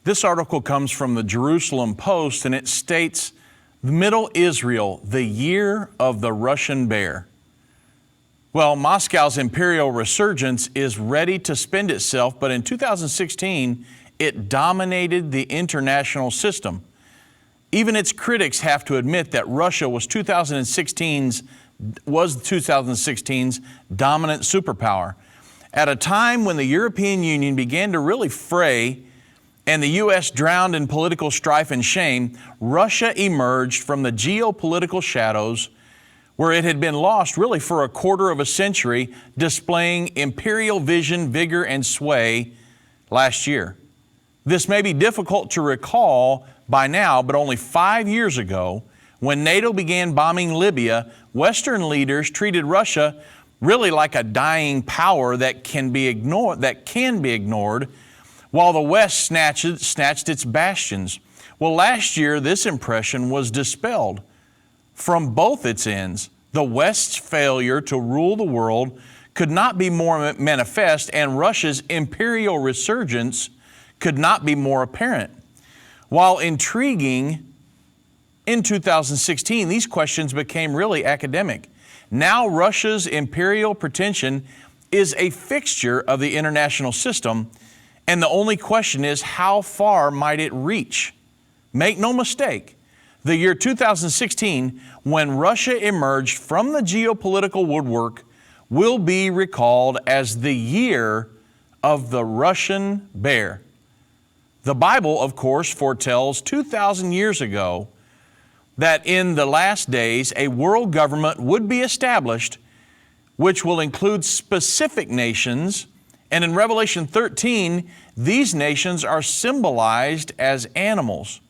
This article comes from the Jerusalem Post, and it states, Middle Israel, the year of the Russian bear. Well, Moscow's imperial resurgence is ready to spend itself, but in 2016, it dominated the international system. Even its critics have to admit that Russia was 2016's dominant superpower. At a time when the European Union began to really fray and the U.S. drowned in political strife and shame, Russia emerged from the geopolitical shadows where it had been lost really for a quarter of a century, displaying imperial vision, vigor, and sway last year. This may be difficult to recall by now, but only 5 years ago, when NATO began bombing Libya, Western leaders treated Russia really like a dying power that can be ignored, while the West snatched its bastions. Well, last year, this impression was dispelled from both its ends. The West's failure to rule the world could not be more manifest, and Russia's imperial resurgence could not be more apparent. While intriguing, in 2016, these questions became really academic. Now Russia's imperial pretension is a fixture of the international system, and the only question is, how far might it reach? Make no mistake, the year 2016, when Russia emerged from the geopolitical woodwork, will be recalled as the year of the Russian bear. The Bible, of course, foretells 2,000 years ago that in the last days a world government would be established which will include specific nations. And in Revelation 13, these nations are symbolized as animals.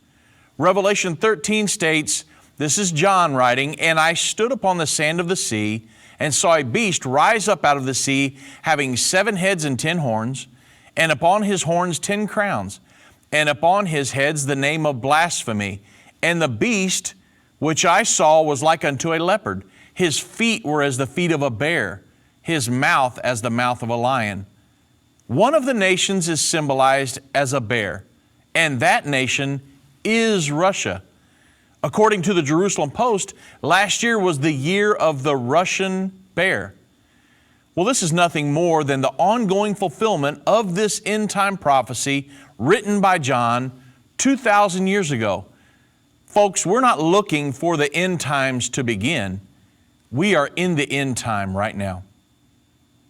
Revelation 13 states, this is John writing, "And I stood upon the sand of the sea and saw a beast rise up out of the sea, having 7 heads and 10 horns, and upon his horns 10 crowns, and upon his heads the name of blasphemy. And the beast which I saw was like unto a leopard. His feet were as the feet of a bear, his mouth as the mouth of a lion." One of the nations is symbolized as a bear, and that nation is Russia. According to the Jerusalem Post, last year was the year of the Russian bear. Well, this is nothing more than the ongoing fulfillment of this end-time prophecy written by John 2,000 years ago. Folks, we're not looking for the end times to begin. We are in the end time right now.